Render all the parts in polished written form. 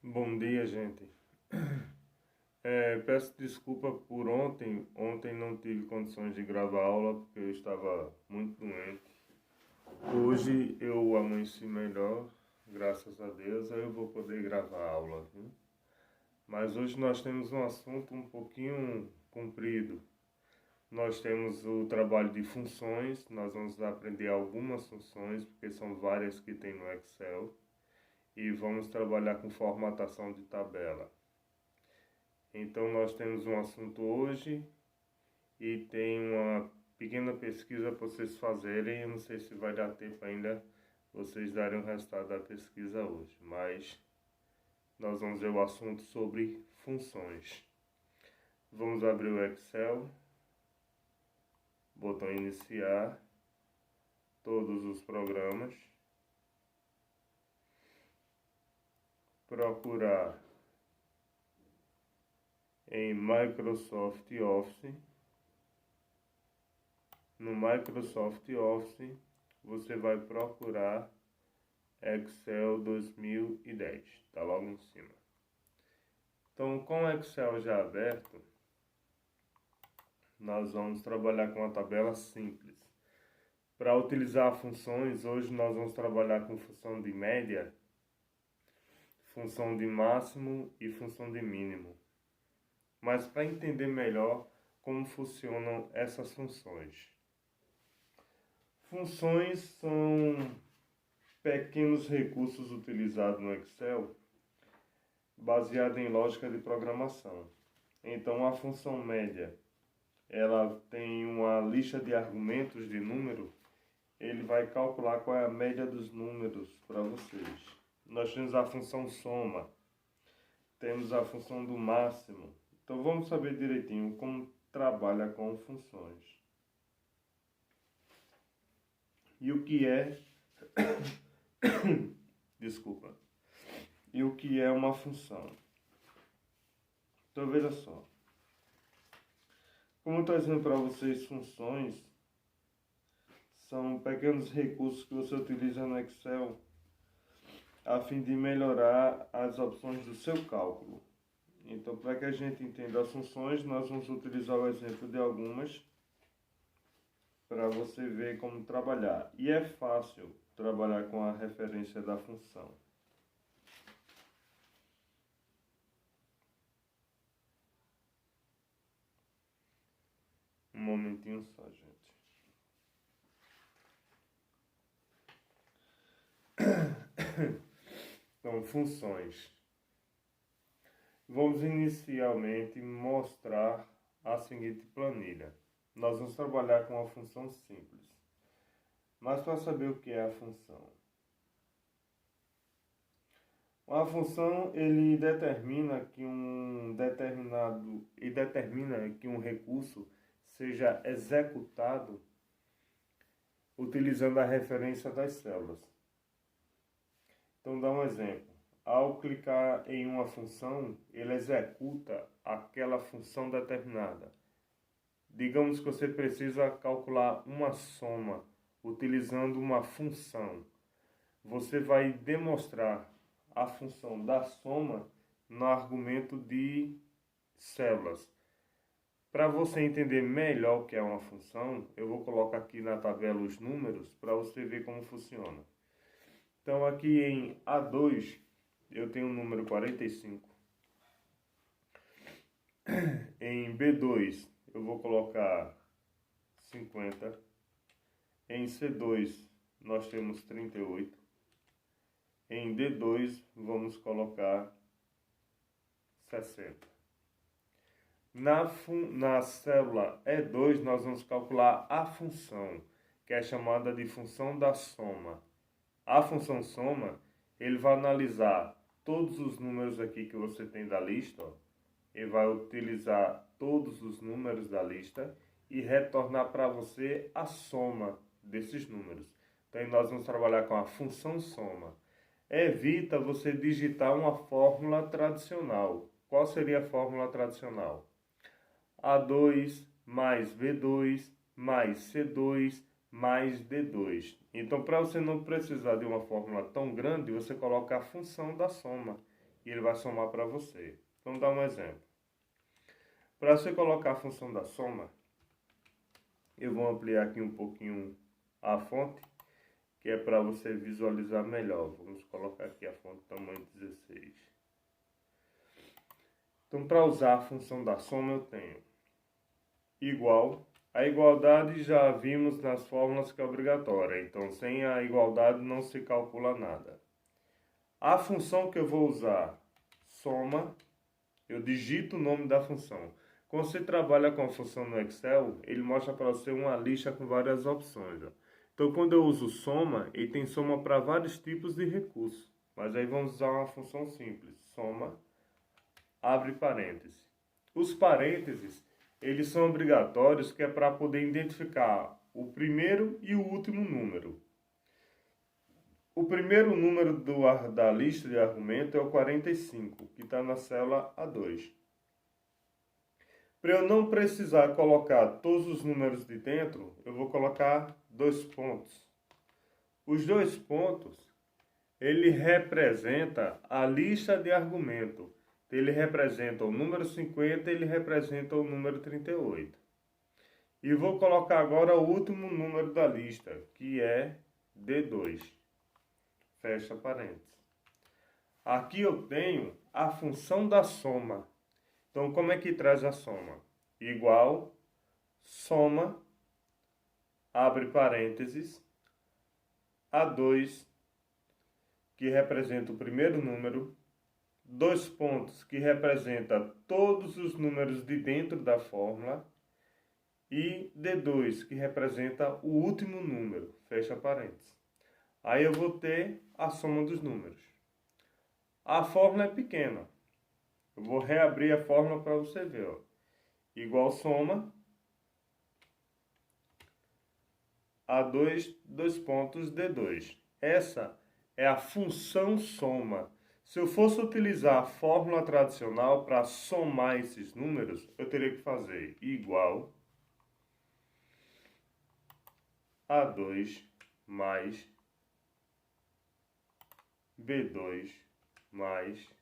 Bom dia, gente. Peço desculpa por ontem. Ontem não tive condições de gravar aula porque eu estava muito doente. Hoje eu amanheci melhor, graças a Deus, aí eu vou poder gravar a aula, viu? Mas hoje nós temos um assunto um pouquinho comprido. Nós temos o trabalho de funções, nós vamos aprender algumas funções, porque são várias que tem no Excel, e vamos trabalhar com formatação de tabela. Então nós temos um assunto hoje e tem uma pequena pesquisa para vocês fazerem. Eu não sei se vai dar tempo ainda vocês darem o resultado da pesquisa hoje, mas nós vamos ver o assunto sobre funções. Vamos abrir o Excel, botão iniciar, todos os programas, procurar em Microsoft Office. No Microsoft Office, você vai procurar Excel 2010, está logo em cima. Então, com o Excel já aberto, nós vamos trabalhar com uma tabela simples. Para utilizar funções, hoje nós vamos trabalhar com função de média, função de máximo e função de mínimo. Mas para entender melhor como funcionam essas funções. Funções são pequenos recursos utilizados no Excel baseado em lógica de programação. Então a função média, ela tem uma lista de argumentos de número, ele vai calcular qual é a média dos números para vocês. Nós temos a função soma, temos a função do máximo. Então vamos saber direitinho como trabalha com funções. E o que é desculpa. E o que é uma função? Então veja só. Como eu estou dizendo para vocês, funções são pequenos recursos que você utiliza no Excel a fim de melhorar as opções do seu cálculo. Então, para que a gente entenda as funções, nós vamos utilizar o exemplo de algumas para você ver como trabalhar. E é fácil trabalhar com a referência da função. Um momentinho só, gente. Então, funções. Vamos inicialmente mostrar a seguinte planilha. Nós vamos trabalhar com uma função simples. Mas para saber o que é a função. Uma função, ele determina que um recurso seja executado utilizando a referência das células. Então, dá um exemplo. Ao clicar em uma função, ele executa aquela função determinada. Digamos que você precisa calcular uma soma utilizando uma função. Você vai demonstrar a função da soma no argumento de células. Para você entender melhor o que é uma função, eu vou colocar aqui na tabela os números para você ver como funciona. Então aqui em A2 eu tenho o número 45. Em B2 eu vou colocar 50. Em C2 nós temos 38. Em D2 vamos colocar 60. Na célula E2 nós vamos calcular a função, que é chamada de função da soma. A função soma, ele vai analisar todos os números aqui que você tem da lista, ó. Ele vai utilizar todos os números da lista e retornar para você a soma desses números. Então nós vamos trabalhar com a função soma. Evita você digitar uma fórmula tradicional. Qual seria a fórmula tradicional? A2 mais B2 mais C2 mais D2. Então, para você não precisar de uma fórmula tão grande, você coloca a função da soma, e ele vai somar para você. Vamos dar um exemplo. Para você colocar a função da soma, eu vou ampliar aqui um pouquinho a fonte, que é para você visualizar melhor. Vamos colocar aqui a fonte tamanho 16. Então, para usar a função da soma, eu tenho igual. A igualdade já vimos nas fórmulas que é obrigatória, então sem a igualdade não se calcula nada. A função que eu vou usar, soma, eu digito o nome da função. Quando você trabalha com a função no Excel, ele mostra para você uma lista com várias opções. Ó. Então, quando eu uso soma, ele tem soma para vários tipos de recursos. Mas aí vamos usar uma função simples. Soma, abre parênteses. Os parênteses, eles são obrigatórios, que é para poder identificar o primeiro e o último número. O primeiro número da lista de argumento é o 45, que está na célula A2. Para eu não precisar colocar todos os números de dentro, eu vou colocar 2 pontos. Os 2 pontos, ele representa a lista de argumento. Ele representa o número 50, ele representa o número 38. E vou colocar agora o último número da lista, que é D2. Fecha parênteses. Aqui eu tenho a função da soma. Então, como é que traz a soma? Igual, soma, abre parênteses, A2, que representa o primeiro número, 2 pontos, que representa todos os números de dentro da fórmula, e D2, que representa o último número, fecha parênteses. Aí eu vou ter a soma dos números. A fórmula é pequena. Eu vou reabrir a fórmula para você ver. Ó. Igual soma A2, 2 pontos, D2. Essa é a função soma. Se eu fosse utilizar a fórmula tradicional para somar esses números, eu teria que fazer igual A2 mais B2 mais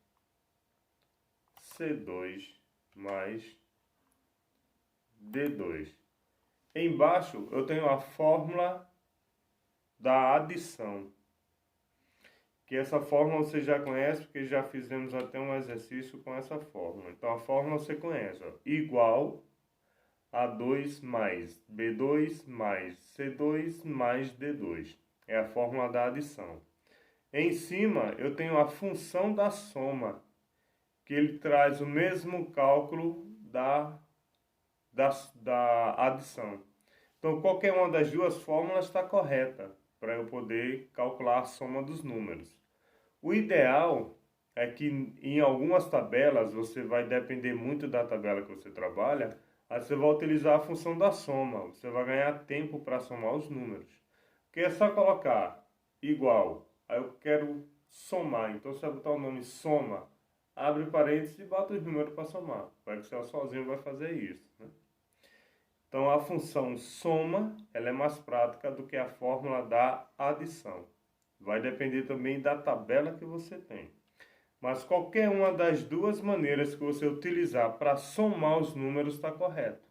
C2 mais D2. Embaixo eu tenho a fórmula da adição. Que essa fórmula você já conhece, porque já fizemos até um exercício com essa fórmula. Então a fórmula você conhece. Ó, igual A2 mais B2 mais C2 mais D2. É a fórmula da adição. Em cima eu tenho a função da soma, que ele traz o mesmo cálculo da adição. Então, qualquer uma das duas fórmulas está correta para eu poder calcular a soma dos números. O ideal é que em algumas tabelas, você vai depender muito da tabela que você trabalha, aí você vai utilizar a função da soma. Você vai ganhar tempo para somar os números. Porque é só colocar igual. Aí eu quero somar. Então, você vai botar o nome soma, abre parênteses e bota os números para somar. O Excel sozinho vai fazer isso, né? Então, a função soma, ela é mais prática do que a fórmula da adição. Vai depender também da tabela que você tem. Mas qualquer uma das duas maneiras que você utilizar para somar os números está correto.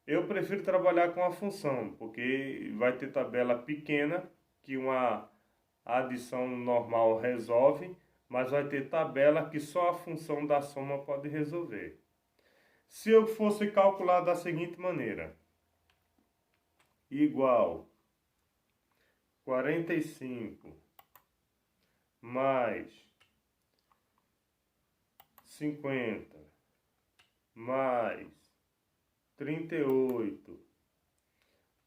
Eu prefiro trabalhar com a função, porque vai ter tabela pequena que uma adição normal resolve, mas vai ter tabela que só a função da soma pode resolver. Se eu fosse calcular da seguinte maneira, igual 45 mais 50 mais 38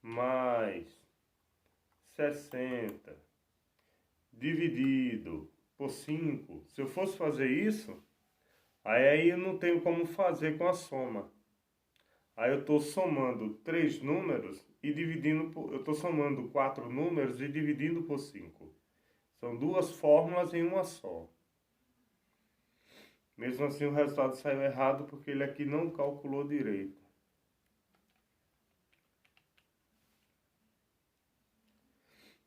mais 60 dividido por 5. Se eu fosse fazer isso, aí eu não tenho como fazer com a soma. Aí eu estou somando 3 números e dividindo por... Eu estou somando 4 números e dividindo por 5. São duas fórmulas em uma só. Mesmo assim o resultado saiu errado porque ele aqui não calculou direito.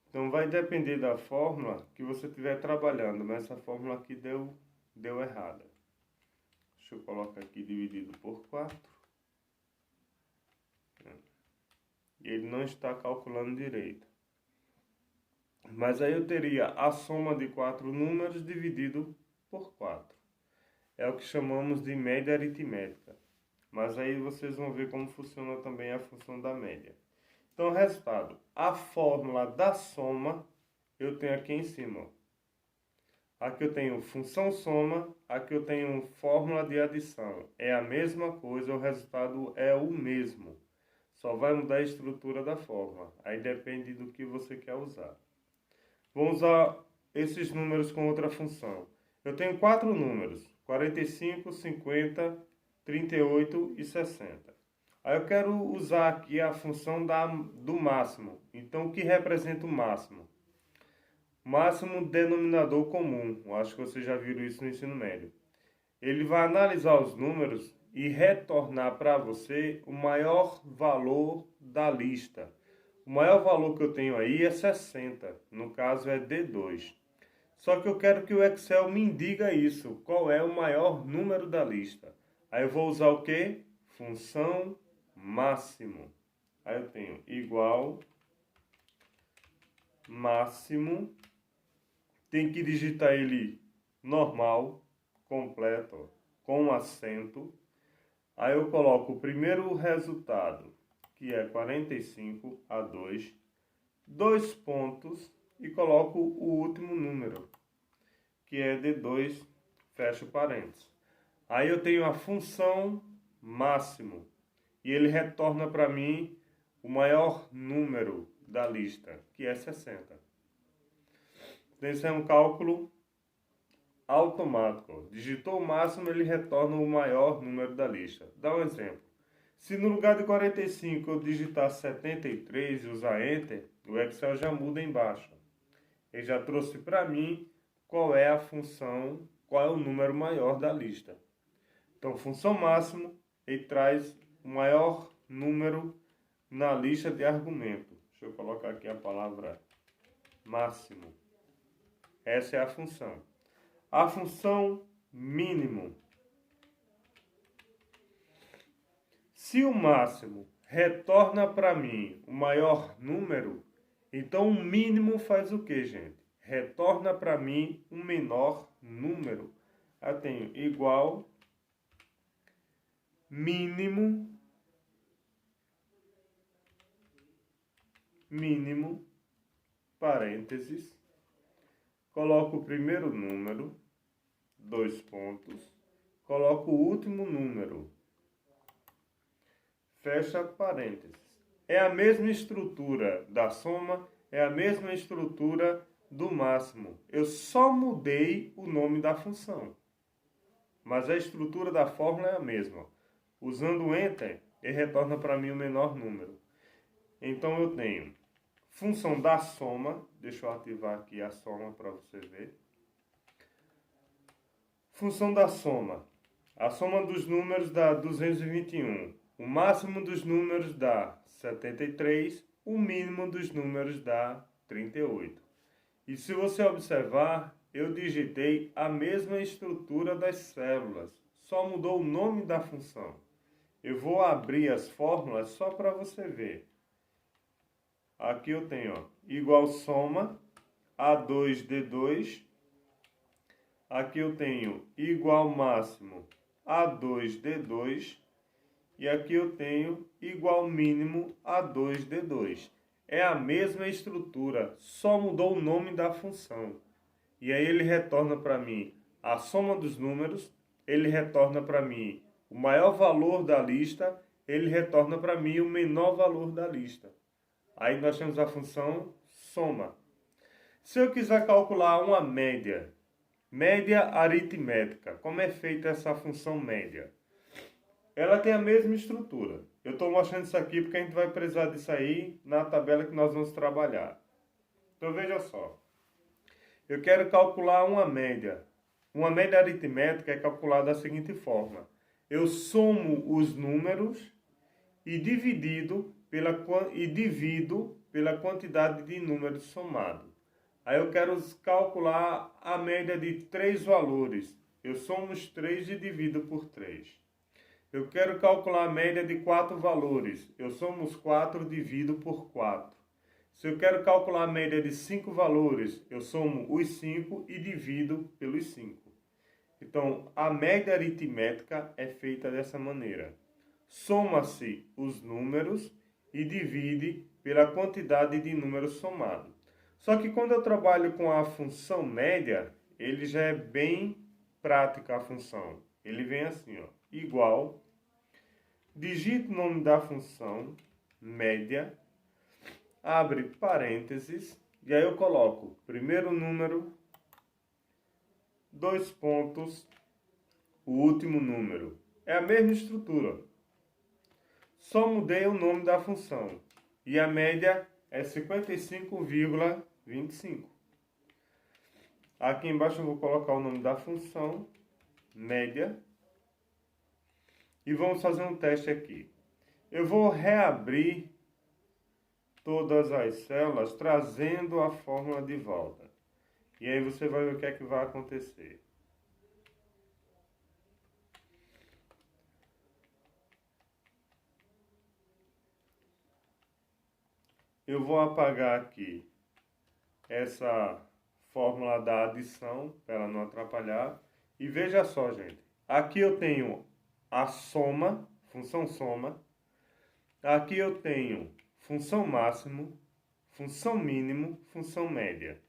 Então vai depender da fórmula que você estiver trabalhando, mas essa fórmula aqui deu deu errada. Deixa eu colocar aqui dividido por 4. E ele não está calculando direito. Mas aí eu teria a soma de 4 números dividido por 4. É o que chamamos de média aritmética. Mas aí vocês vão ver como funciona também a função da média. Então, resultado. A fórmula da soma eu tenho aqui em cima. Aqui eu tenho função soma, aqui eu tenho fórmula de adição. É a mesma coisa, o resultado é o mesmo. Só vai mudar a estrutura da fórmula. Aí depende do que você quer usar. Vamos usar esses números com outra função. Eu tenho 4 números. 45, 50, 38 e 60. Aí eu quero usar aqui a função do máximo. Então, o que representa o máximo? Máximo denominador comum. Eu acho que vocês já viram isso no ensino médio. Ele vai analisar os números e retornar para você o maior valor da lista. O maior valor que eu tenho aí é 60. No caso é D2. Só que eu quero que o Excel me diga isso. Qual é o maior número da lista? Aí eu vou usar o quê? Função máximo. Aí eu tenho igual máximo. Tem que digitar ele normal, completo, com acento. Aí eu coloco o primeiro resultado, que é 45 a 2, 2 pontos, e coloco o último número, que é D2, fecho parênteses. Aí eu tenho a função máximo, e ele retorna para mim o maior número da lista, que é 60. Esse é um cálculo automático. Digitou o máximo, ele retorna o maior número da lista. Dá um exemplo. Se no lugar de 45 eu digitar 73 e usar Enter, o Excel já muda embaixo. Ele já trouxe para mim qual é a função, qual é o número maior da lista. Então, função máximo, ele traz o maior número na lista de argumento. Deixa eu colocar aqui a palavra máximo. Essa é a função. A função mínimo. Se o máximo retorna para mim o maior número, então o mínimo faz o que, gente? Retorna para mim um menor número. Eu tenho igual mínimo parênteses, coloco o primeiro número, 2 pontos, coloco o último número, fecha parênteses. É a mesma estrutura da soma, é a mesma estrutura do máximo. Eu só mudei o nome da função, mas a estrutura da fórmula é a mesma. Usando o Enter, ele retorna para mim o menor número. Então eu tenho função da soma, deixa eu ativar aqui a soma para você ver. Função da soma. A soma dos números dá 221. O máximo dos números dá 73. O mínimo dos números dá 38. E se você observar, eu digitei a mesma estrutura das células. Só mudou o nome da função. Eu vou abrir as fórmulas só para você ver. Aqui eu tenho igual soma A2D2. Aqui eu tenho igual máximo A2D2. E aqui eu tenho igual mínimo A2D2. É a mesma estrutura, só mudou o nome da função. E aí ele retorna para mim a soma dos números, ele retorna para mim o maior valor da lista, ele retorna para mim o menor valor da lista. Aí nós temos a função soma. Se eu quiser calcular uma média aritmética, como é feita essa função média? Ela tem a mesma estrutura. Eu estou mostrando isso aqui porque a gente vai precisar disso aí na tabela que nós vamos trabalhar. Então veja só. Eu quero calcular uma média. Uma média aritmética é calculada da seguinte forma. Eu somo os números e divido pela quantidade de números somados. Aí eu quero calcular a média de 3 valores. Eu somo os 3 e divido por 3. Eu quero calcular a média de 4 valores. Eu somo os 4 e divido por 4. Se eu quero calcular a média de 5 valores, eu somo os 5 e divido pelos 5. Então, a média aritmética é feita dessa maneira. Soma-se os números e divide pela quantidade de números somados. Só que quando eu trabalho com a função média, ele já é bem prática a função. Ele vem assim, ó, igual, digito o nome da função, média, abre parênteses, e aí eu coloco primeiro número, 2 pontos, o último número. É a mesma estrutura. Só mudei o nome da função. E a média é 55,25. Aqui embaixo eu vou colocar o nome da função, média. E vamos fazer um teste aqui. Eu vou reabrir todas as células trazendo a fórmula de volta. E aí você vai ver o que é que vai acontecer. Eu vou apagar aqui essa fórmula da adição, para ela não atrapalhar. E veja só, gente. Aqui eu tenho a soma, função soma. Aqui eu tenho função máximo, função mínimo, função média.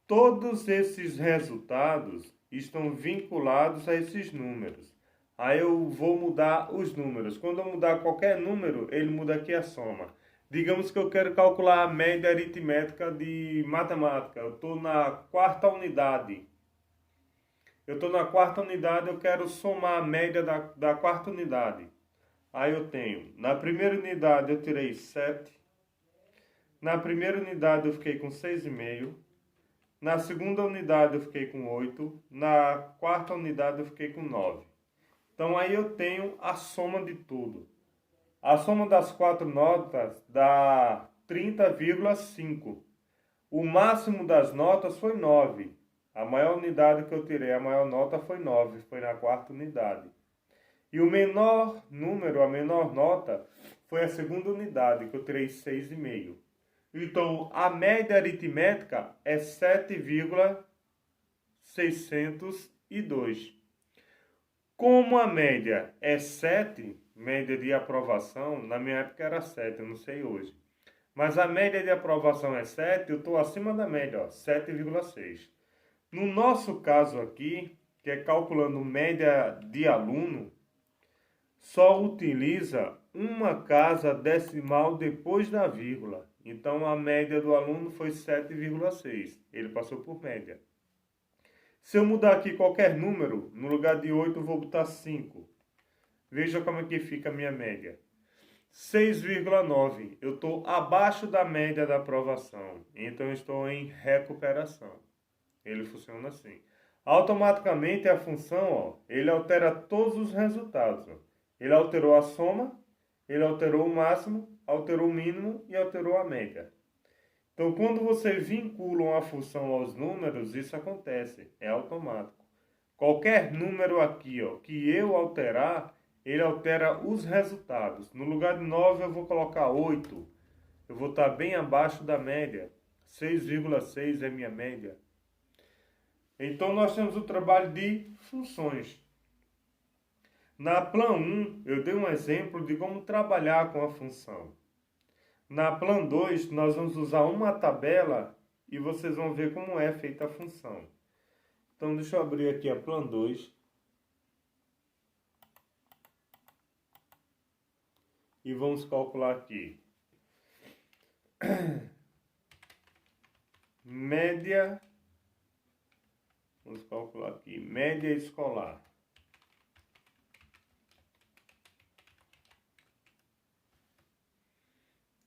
Todos esses resultados estão vinculados a esses números. Aí eu vou mudar os números. Quando eu mudar qualquer número, ele muda aqui a soma. Digamos que eu quero calcular a média aritmética de matemática. Eu estou na quarta unidade. Eu quero somar a média da quarta unidade. Aí eu tenho, na primeira unidade eu tirei 7. Na primeira unidade eu fiquei com 6,5. Na segunda unidade eu fiquei com 8. Na quarta unidade eu fiquei com 9. Então aí eu tenho a soma de tudo. A soma das 4 notas dá 30,5. O máximo das notas foi 9. A maior unidade que eu tirei, a maior nota foi 9. Foi na quarta unidade. E o menor número, a menor nota, foi a segunda unidade, que eu tirei 6,5. Então, a média aritmética é 7,602. Como a média é 7, média de aprovação, na minha época era 7, eu não sei hoje. Mas a média de aprovação é 7, eu estou acima da média, 7,6. No nosso caso aqui, que é calculando média de aluno, só utiliza uma casa decimal depois da vírgula. Então, a média do aluno foi 7,6. Ele passou por média. Se eu mudar aqui qualquer número, no lugar de 8 eu vou botar 5. Veja como é que fica a minha média. 6,9. Eu estou abaixo da média da aprovação. Então, eu estou em recuperação. Ele funciona assim. Automaticamente, a função, ele altera todos os resultados. Ele alterou a soma, ele alterou o máximo, alterou o mínimo e alterou a média. Então, quando você vincula uma função aos números, isso acontece, é automático. Qualquer número aqui, que eu alterar, ele altera os resultados. No lugar de 9, eu vou colocar 8. Eu vou estar bem abaixo da média. 6,6 é minha média. Então, nós temos o trabalho de funções. Na Plan 1, eu dei um exemplo de como trabalhar com a função. Na Plan 2, nós vamos usar uma tabela e vocês vão ver como é feita a função. Então, deixa eu abrir aqui a Plan 2. E vamos calcular aqui. Média. Vamos calcular aqui. Média escolar.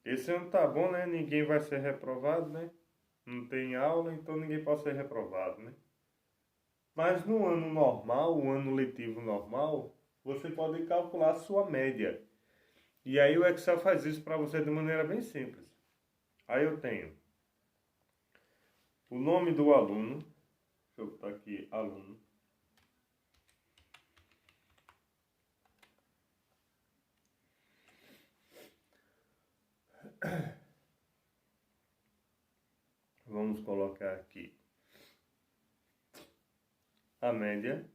Esse ano tá bom, né? Ninguém vai ser reprovado, né? Não tem aula, então ninguém pode ser reprovado, né? Mas no ano normal, o ano letivo normal, você pode calcular a sua média. E aí o Excel faz isso para você de maneira bem simples. Aí eu tenho o nome do aluno. Deixa eu botar aqui, aluno. vamos colocar aqui a média.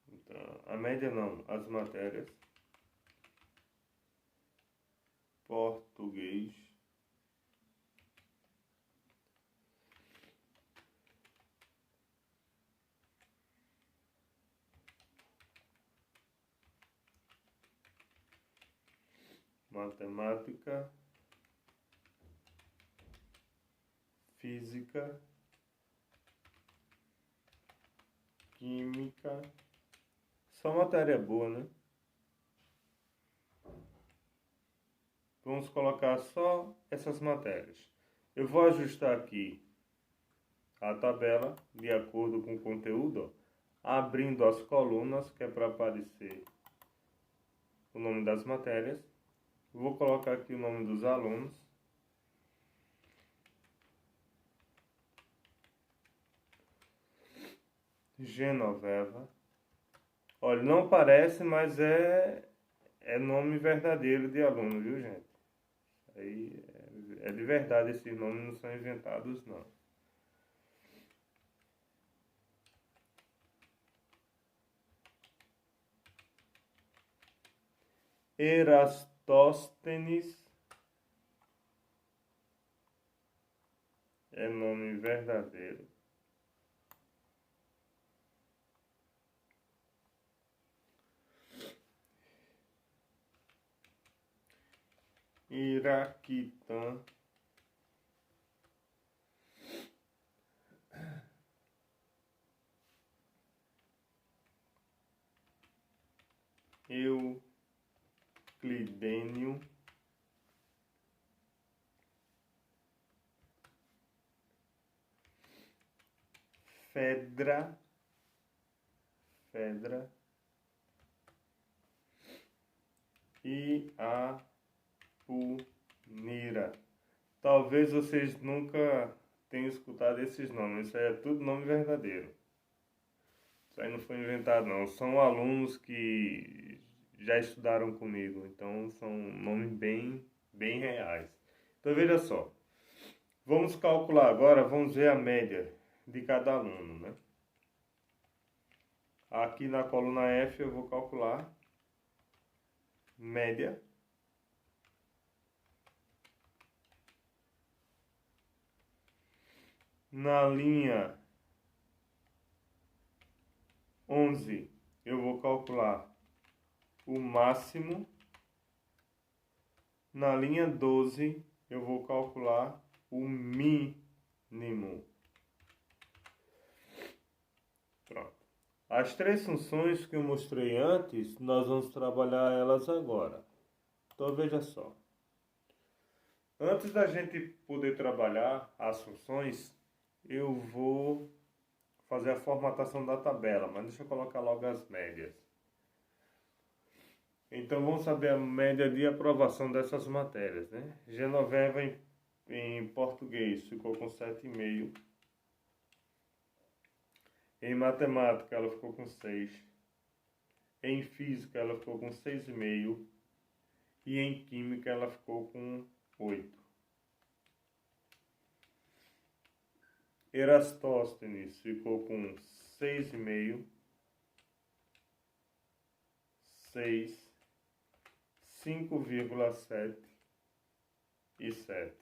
Então, a média não, as matérias. Português. Matemática. Física. Química. Só matéria boa, né? Vamos colocar só essas matérias. Eu vou ajustar aqui a tabela de acordo com o conteúdo, ó, abrindo as colunas, que é para aparecer o nome das matérias. Vou colocar aqui o nome dos alunos. Genoveva. Olha, não parece, mas é nome verdadeiro de aluno, viu, gente? Aí é de verdade, esses nomes não são inventados, não. Erastóstenes é nome verdadeiro. Iraquitã Euclidênio Fedra e Apunira. Talvez vocês nunca tenham escutado esses nomes. Isso aí é tudo nome verdadeiro. Isso aí não foi inventado, não. São alunos que já estudaram comigo. Então, são nomes bem reais. Então, veja só. Vamos calcular agora, vamos ver a média de cada aluno, né? Aqui na coluna F eu vou calcular média. Na linha 11 eu vou calcular o máximo. Na linha 12 eu vou calcular o mínimo. Pronto. As três funções que eu mostrei antes, nós vamos trabalhar elas agora. Então veja só. Antes da gente poder trabalhar as funções, eu vou fazer a formatação da tabela, mas deixa eu colocar logo as médias. Então vamos saber a média de aprovação dessas matérias, né? Genoveva em português ficou com 7,5. Em matemática ela ficou com 6. Em física ela ficou com 6,5. E em química ela ficou com 8. Erastóstenes ficou com 6,5. 6, 5,7 e 7.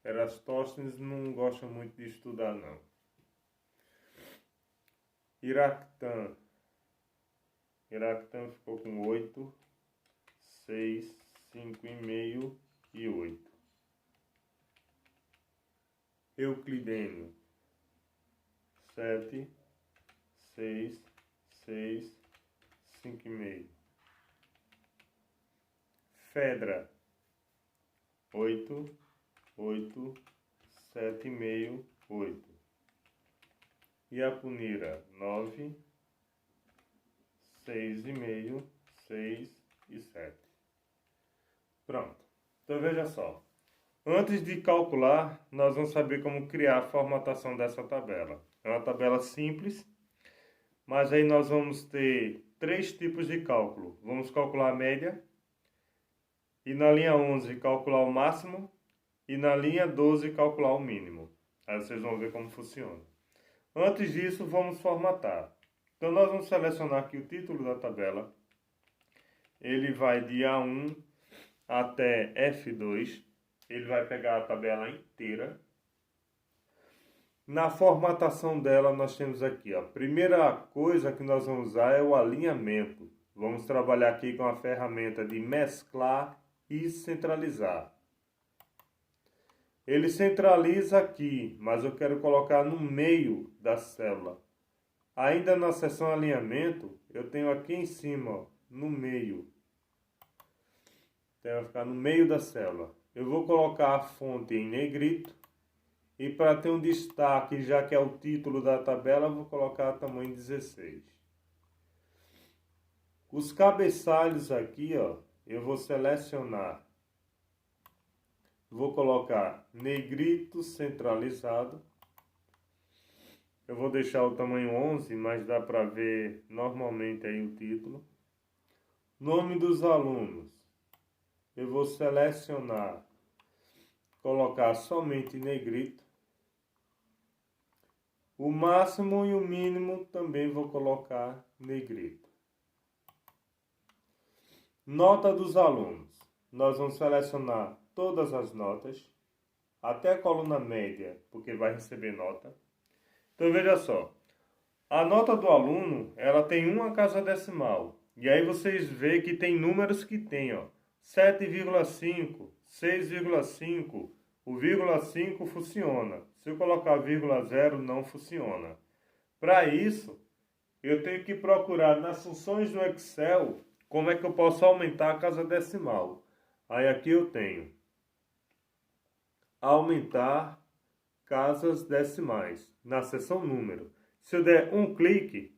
Erastóstenes não gosta muito de estudar, não. Iraquitã ficou com 8, 6, 5,5 e 8. Euclidênio 7, 6, 6, 5,5. Fedra 8, 8, 7,5, 8. E Apunira 9, 6,5, 6 e 7. Pronto. Então veja só. Antes de calcular, nós vamos saber como criar a formatação dessa tabela. É uma tabela simples, mas aí nós vamos ter 3 tipos de cálculo. Vamos calcular a média e na linha 11 calcular o máximo e na linha 12 calcular o mínimo. Aí vocês vão ver como funciona. Antes disso, vamos formatar. Então nós vamos selecionar aqui o título da tabela. Ele vai de A1 até F2. Ele vai pegar a tabela inteira. Na formatação dela, nós temos aqui, ó, a primeira coisa que nós vamos usar é o alinhamento. Vamos trabalhar aqui com a ferramenta de mesclar e centralizar. Ele centraliza aqui, mas eu quero colocar no meio da célula. Ainda na seção alinhamento, eu tenho aqui em cima, ó, no meio. Então vai ficar no meio da célula. Eu vou colocar a fonte em negrito. E para ter um destaque, já que é o título da tabela, eu vou colocar tamanho 16. Os cabeçalhos aqui, ó, eu vou selecionar. Vou colocar negrito centralizado. Eu vou deixar o tamanho 11, mas dá para ver normalmente aí o título. Nome dos alunos. Eu vou selecionar, colocar somente negrito. O máximo e o mínimo também vou colocar negrito. Nota dos alunos. Nós vamos selecionar todas as notas, até a coluna média, porque vai receber nota. Então veja só, a nota do aluno, ela tem uma casa decimal. E aí vocês veem que tem números que tem, ó, 7,5, 6,5, o vírgula 5 funciona. Se eu colocar vírgula 0, não funciona. Para isso, eu tenho que procurar nas funções do Excel como é que eu posso aumentar a casa decimal. Aí aqui eu tenho aumentar casas decimais na seção número. Se eu der um clique,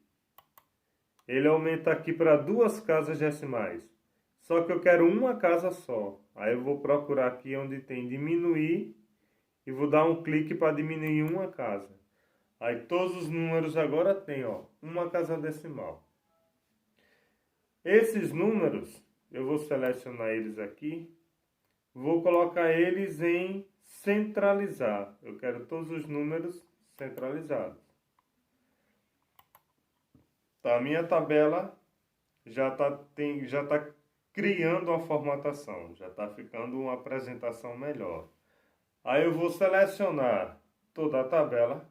ele aumenta aqui para 2 casas decimais. Só que eu quero uma casa só. Aí eu vou procurar aqui onde tem diminuir e vou dar um clique para diminuir uma casa. Aí todos os números agora tem, ó, uma casa decimal. Esses números, eu vou selecionar eles aqui. Vou colocar eles em centralizar. Eu quero todos os números centralizados. Tá, a minha tabela já tá criando uma formatação, já está ficando uma apresentação melhor. Aí eu vou selecionar toda a tabela.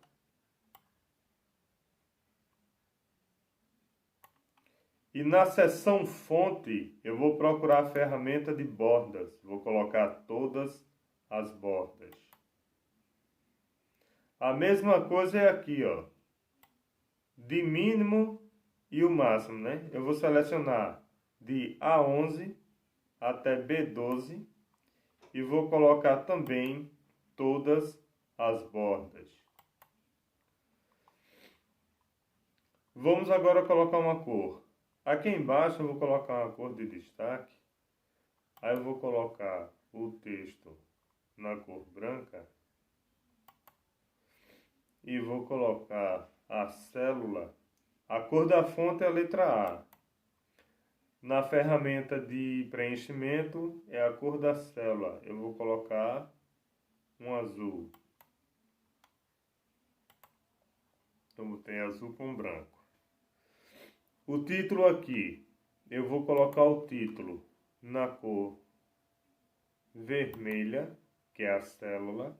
E na seção fonte, eu vou procurar a ferramenta de bordas. Vou colocar todas as bordas. A mesma coisa é aqui, ó. De mínimo e o máximo, né? Eu vou selecionar de A11 até B12 e vou colocar também todas as bordas. Vamos agora colocar uma cor. Aqui embaixo eu vou colocar uma cor de destaque. Aí eu vou colocar o texto na cor branca. E vou colocar a célula. A cor da fonte é a letra A. Na ferramenta de preenchimento é a cor da célula. Eu vou colocar um azul. Então botei azul com branco. O título aqui, eu vou colocar o título na cor vermelha, que é a célula.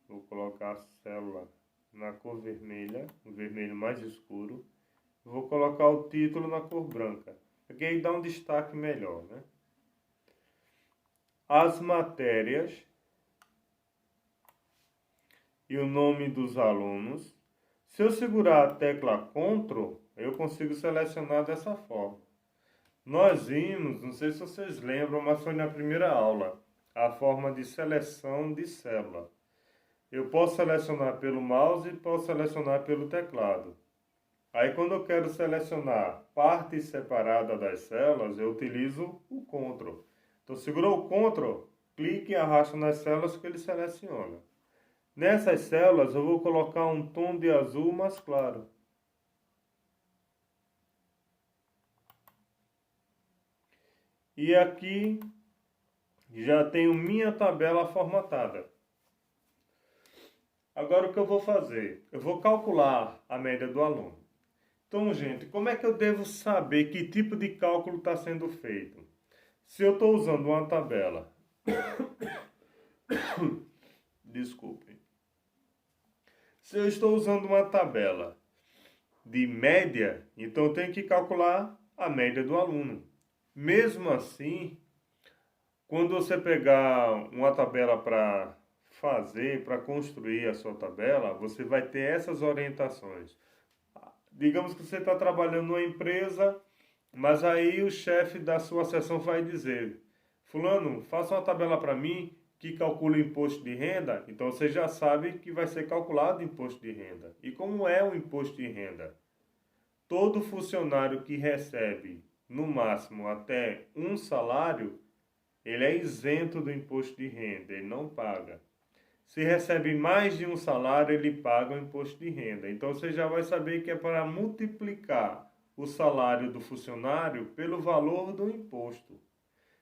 Vou colocar a célula na cor vermelha, o vermelho mais escuro. Vou colocar o título na cor branca. Aqui aí dá um destaque melhor, né? As matérias e o nome dos alunos. Se eu segurar a tecla Ctrl, eu consigo selecionar dessa forma. Nós vimos, não sei se vocês lembram, mas foi na primeira aula, a forma de seleção de célula. Eu posso selecionar pelo mouse e posso selecionar pelo teclado. Aí quando eu quero selecionar parte separada das células, eu utilizo o Ctrl. Então segurou o Ctrl, clique e arrasta nas células que ele seleciona. Nessas células eu vou colocar um tom de azul mais claro. E aqui Já tenho minha tabela formatada. Agora o que eu vou fazer? Eu vou calcular a média do aluno. Então, gente, como é que eu devo saber que tipo de cálculo está sendo feito? Se eu estou usando uma tabela, desculpem. Se eu estou usando uma tabela de média, então eu tenho que calcular a média do aluno. Mesmo assim, quando você pegar uma tabela para para construir a sua tabela, você vai ter essas orientações. Digamos que você está trabalhando numa empresa, mas aí o chefe da sua seção vai dizer: Fulano, faça uma tabela para mim que calcula o imposto de renda. Então você já sabe que vai ser calculado o imposto de renda. E como é o imposto de renda? Todo funcionário que recebe no máximo até um salário, ele é isento do imposto de renda, ele não paga. Se recebe mais de um salário, ele paga o imposto de renda. Então você já vai saber que é para multiplicar o salário do funcionário pelo valor do imposto.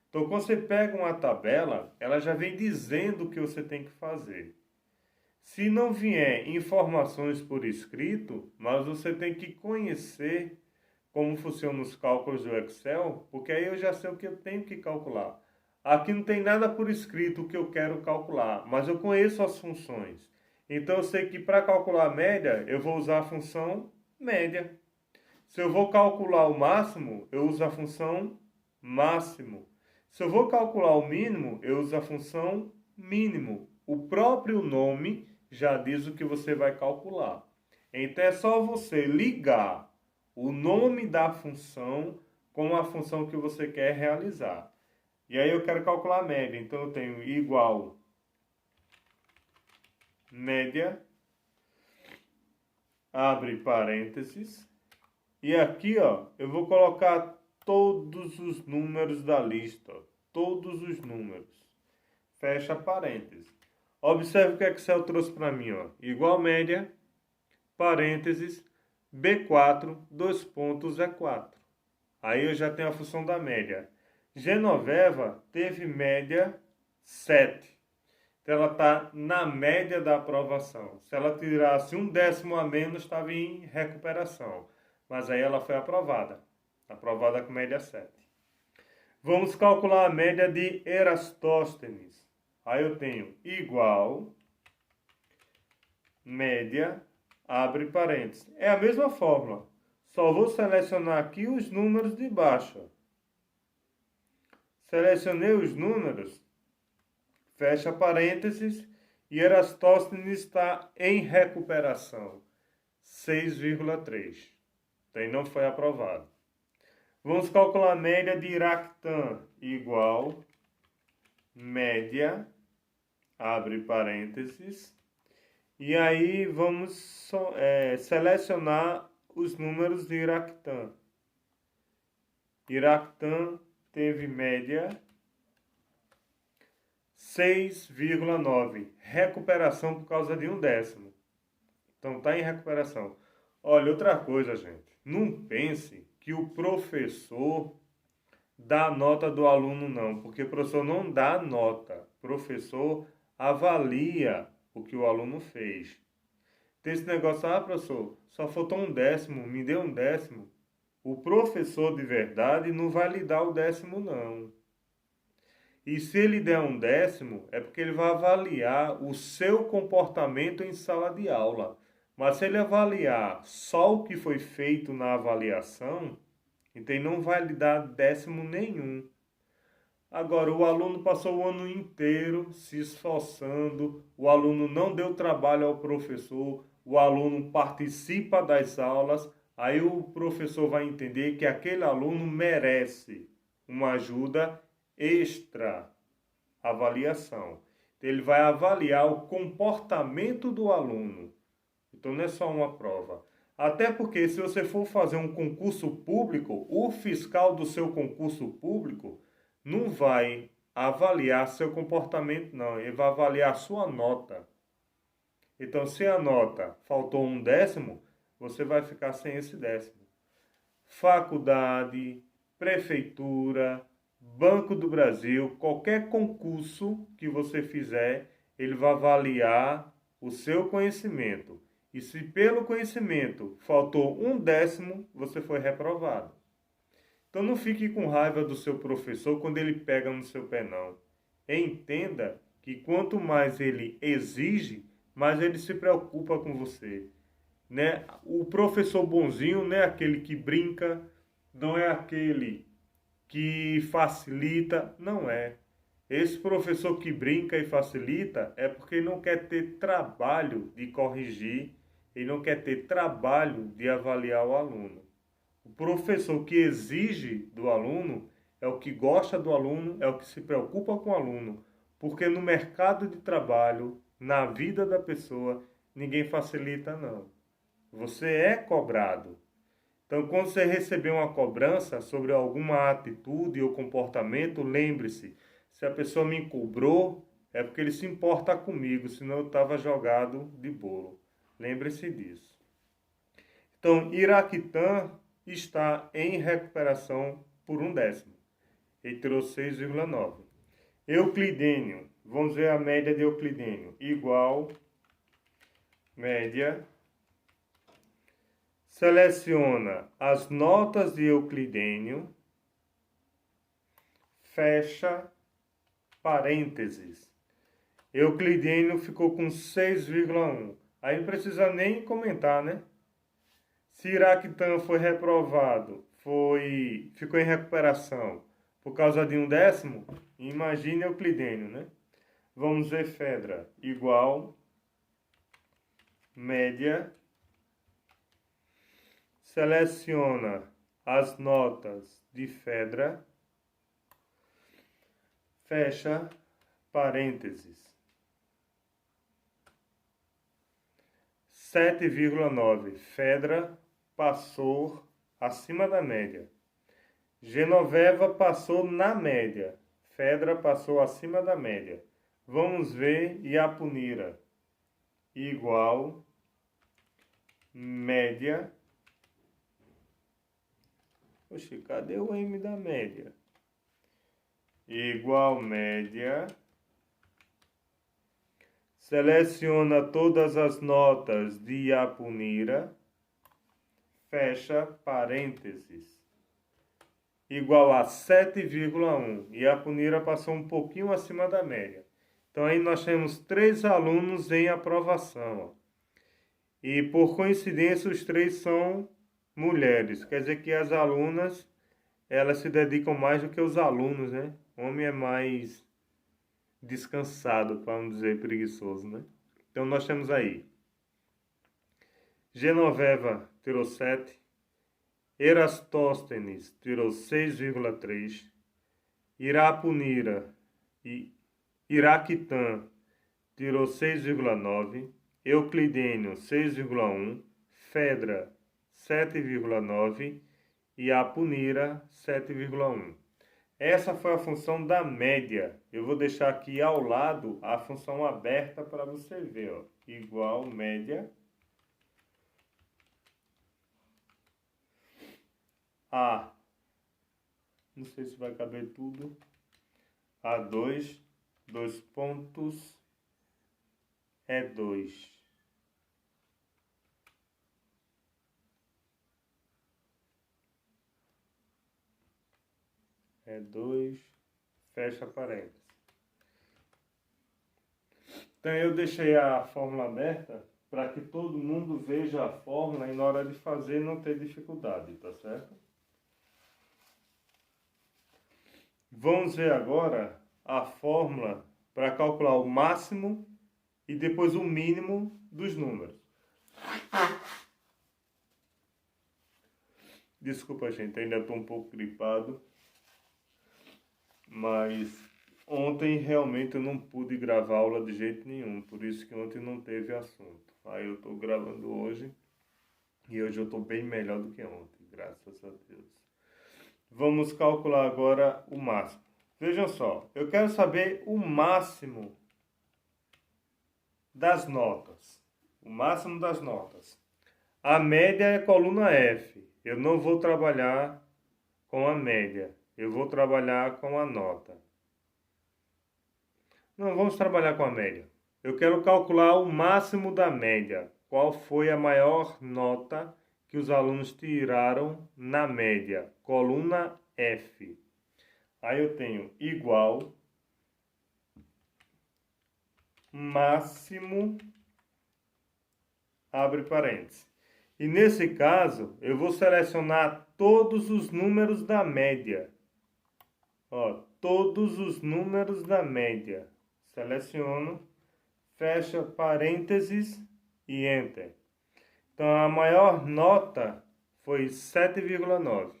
Então quando você pega uma tabela, ela já vem dizendo o que você tem que fazer. Se não vier informações por escrito, mas você tem que conhecer como funcionam os cálculos do Excel, porque aí eu já sei o que eu tenho que calcular. Aqui não tem nada por escrito o que eu quero calcular, mas eu conheço as funções. Então eu sei que para calcular a média, eu vou usar a função média. Se eu vou calcular o máximo, eu uso a função máximo. Se eu vou calcular o mínimo, eu uso a função mínimo. O próprio nome já diz o que você vai calcular. Então é só você ligar o nome da função com a função que você quer realizar. E aí eu quero calcular a média. Então eu tenho igual média, abre parênteses. E aqui, ó, eu vou colocar todos os números da lista. Ó, todos os números. Fecha parênteses. Observe o que a Excel trouxe para mim, ó. Igual média, parênteses, B4, dois pontos, E4. Aí eu já tenho a função da média. Genoveva teve média 7. Então ela está na média da aprovação. Se ela tirasse um décimo a menos, estava em recuperação. Mas aí ela foi aprovada. Aprovada com média 7. Vamos calcular a média de Erastóstenes. Aí eu tenho igual média, abre parênteses. É a mesma fórmula. Só vou selecionar aqui os números de baixo. Selecionei os números, fecha parênteses, e Erastóstenes está em recuperação. 6,3. Então não foi aprovado. Vamos calcular a média de Iractan igual média, abre parênteses, e aí vamos selecionar os números de Iractan. Iractan teve média 6,9. Recuperação por causa de um décimo. Então está em recuperação. Olha, outra coisa, gente. Não pense que o professor dá a nota do aluno, não. Porque o professor não dá nota. O professor avalia o que o aluno fez. Tem esse negócio, professor, só faltou um décimo, me deu um décimo. O professor de verdade não vai lhe dar o décimo, não. E se ele der um décimo, é porque ele vai avaliar o seu comportamento em sala de aula. Mas se ele avaliar só o que foi feito na avaliação, então ele não vai lhe dar décimo nenhum. Agora, o aluno passou o ano inteiro se esforçando, o aluno não deu trabalho ao professor, o aluno participa das aulas, aí o professor vai entender que aquele aluno merece uma ajuda extra avaliação. Ele vai avaliar o comportamento do aluno. Então não é só uma prova. Até porque se você for fazer um concurso público, o fiscal do seu concurso público não vai avaliar seu comportamento, não. Ele vai avaliar a sua nota. Então, se a nota faltou um décimo, você vai ficar sem esse décimo. Faculdade, prefeitura, Banco do Brasil, qualquer concurso que você fizer, ele vai avaliar o seu conhecimento. E se pelo conhecimento faltou 1/10, você foi reprovado. Então não fique com raiva do seu professor quando ele pega no seu pé, não. Entenda que quanto mais ele exige, mais ele se preocupa com você. Né? O professor bonzinho não é aquele que brinca, não é aquele que facilita, não é. Esse professor que brinca e facilita é porque não quer ter trabalho de corrigir, ele não quer ter trabalho de avaliar o aluno. O professor que exige do aluno é o que gosta do aluno, é o que se preocupa com o aluno, porque no mercado de trabalho, na vida da pessoa, ninguém facilita, não. Você é cobrado. Então, quando você receber uma cobrança sobre alguma atitude ou comportamento, lembre-se, se a pessoa me cobrou, é porque ele se importa comigo, senão eu estava jogado de bolo. Lembre-se disso. Então, Iraquitã está em recuperação por 1/10. Ele tirou 6,9. Euclidênio, vamos ver a média de Euclidênio, igual média. Seleciona as notas de Euclidênio, fecha parênteses. Euclidênio ficou com 6,1. Aí não precisa nem comentar, né? Se Iraquitã foi reprovado, ficou em recuperação por causa de 1/10, imagine Euclidênio, né? Vamos ver Fedra, igual média. Seleciona as notas de Fedra, fecha parênteses. 7,9. Fedra passou acima da média. Genoveva passou na média. Fedra passou acima da média. Vamos ver Iapunira. Igual média. Oxe, cadê o M da média? Igual média. Seleciona todas as notas de Iapunira. Fecha parênteses. Igual a 7,1. Iapunira passou um pouquinho acima da média. Então aí nós temos 3 alunos em aprovação. Ó. E por coincidência os 3 são mulheres. Quer dizer que as alunas, elas se dedicam mais do que os alunos, né? O homem é mais descansado, para não dizer preguiçoso, né? Então nós temos aí Genoveva tirou 7, Erastóstenes tirou 6,3, Irapunira e Iraquitã tirou 6,9, Euclidênio 6,1, Fedra 7,9 e Apunira 7,1. Essa foi a função da média. Eu vou deixar aqui ao lado a função aberta para você ver. Ó. Igual média a... Não sei se vai caber tudo. A2, 2 pontos, é 2. É 2, fecha parênteses. Então eu deixei a fórmula aberta para que todo mundo veja a fórmula e na hora de fazer não ter dificuldade, tá certo? Vamos ver agora a fórmula para calcular o máximo e depois o mínimo dos números. Desculpa, gente, ainda estou um pouco gripado. Mas ontem realmente eu não pude gravar aula de jeito nenhum, por isso que ontem não teve assunto. Aí eu estou gravando hoje e hoje eu estou bem melhor do que ontem, graças a Deus. Vamos calcular agora o máximo. Vejam só, eu quero saber o máximo das notas. O máximo das notas. A média é coluna F. Eu não vou trabalhar com a média. Eu vou trabalhar com a nota. Não, vamos trabalhar com a média. Eu quero calcular o máximo da média. Qual foi a maior nota que os alunos tiraram na média? Coluna F. Aí eu tenho igual, máximo, abre parênteses. E nesse caso, eu vou selecionar todos os números da média. Ó, todos os números da média. Seleciono, fecha parênteses e Enter. Então, a maior nota foi 7,9.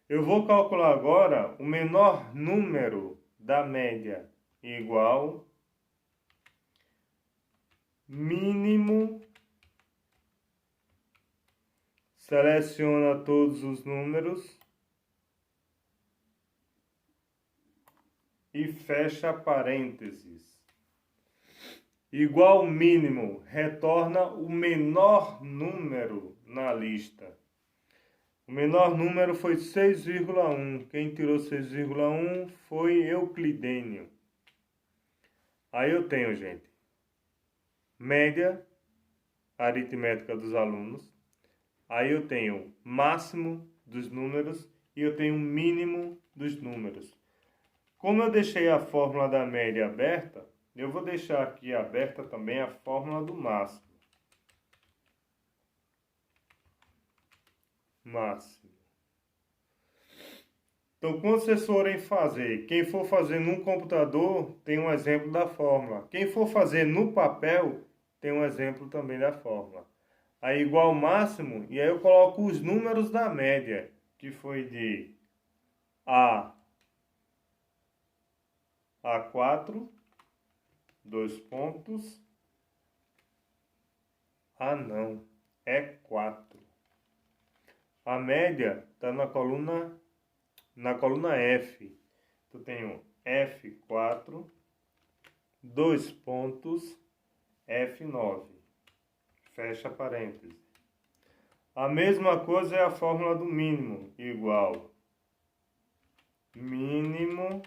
Eu vou calcular agora o menor número da média, igual mínimo. Seleciona todos os números e fecha parênteses. Igual mínimo, retorna o menor número na lista. O menor número foi 6,1. Quem tirou 6,1 foi Euclidênio. Aí eu tenho, gente, média aritmética dos alunos. Aí eu tenho máximo dos números e eu tenho mínimo dos números. Como eu deixei a fórmula da média aberta, eu vou deixar aqui aberta também a fórmula do máximo. Máximo. Então, quando vocês forem fazer, quem for fazer no computador, tem um exemplo da fórmula. Quem for fazer no papel, tem um exemplo também da fórmula. Aí, igual máximo, e aí eu coloco os números da média, que foi de A4, dois pontos, não, é 4. A média está na coluna F. Eu tenho F4, dois pontos, F9. Fecha parênteses. A mesma coisa é a fórmula do mínimo, igual mínimo,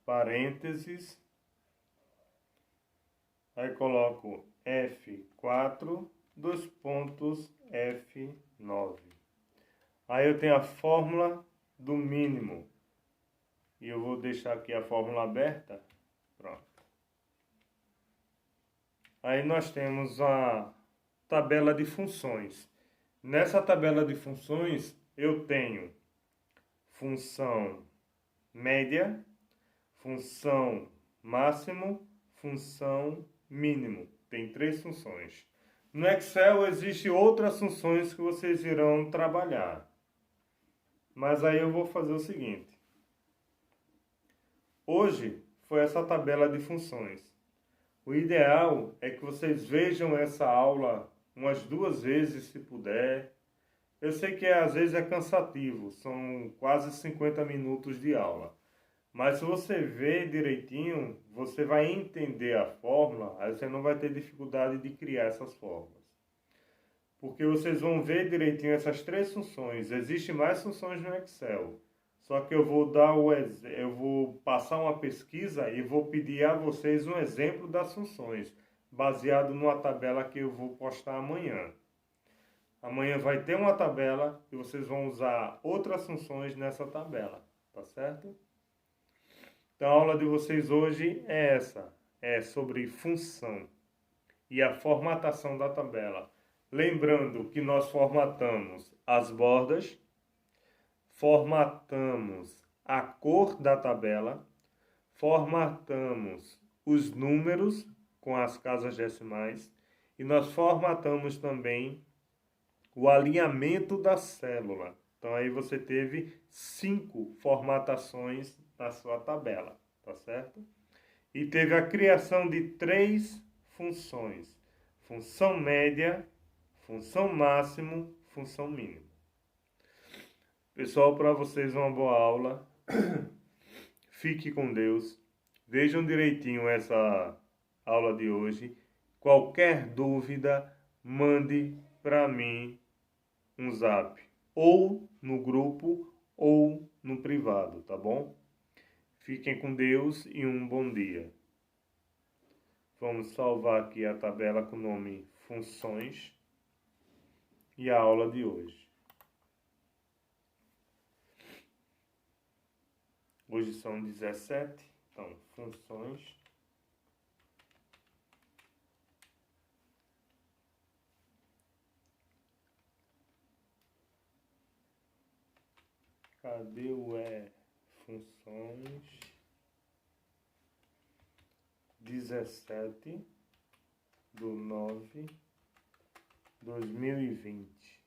parênteses, aí coloco F4, dois pontos, F9. Aí eu tenho a fórmula do mínimo. E eu vou deixar aqui a fórmula aberta. Pronto. Aí nós temos a tabela de funções. Nessa tabela de funções, eu tenho função média, função máximo, função mínimo. Tem 3 funções. No Excel existem outras funções que vocês irão trabalhar. Mas aí eu vou fazer o seguinte. Hoje foi essa tabela de funções. O ideal é que vocês vejam essa aula umas 2 vezes, se puder. Eu sei que às vezes é cansativo, são quase 50 minutos de aula. Mas se você ver direitinho, você vai entender a fórmula, aí você não vai ter dificuldade de criar essas fórmulas. Porque vocês vão ver direitinho essas 3 funções. Existem mais funções no Excel. Só que eu vou passar uma pesquisa e vou pedir a vocês um exemplo das funções, baseado numa tabela que eu vou postar amanhã. Amanhã vai ter uma tabela e vocês vão usar outras funções nessa tabela, tá certo? Então a aula de vocês hoje é essa, é sobre função e a formatação da tabela. Lembrando que nós formatamos as bordas, formatamos a cor da tabela, formatamos os números com as casas decimais e nós formatamos também o alinhamento da célula. Então aí você teve 5 formatações na sua tabela, tá certo? E teve a criação de 3 funções: função média, função máximo, função mínimo. Pessoal, para vocês uma boa aula. Fique com Deus. Vejam direitinho essa aula de hoje. Qualquer dúvida, mande para mim um zap ou no grupo ou no privado, tá bom? Fiquem com Deus e um bom dia. Vamos salvar aqui a tabela com o nome Funções e a aula de hoje. Hoje são 17, então, funções. Cadê o funções? 17/9/2020.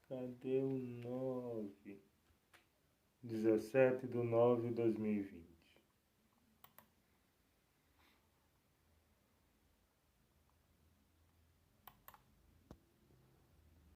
Cadê o 9? 17/9/2020.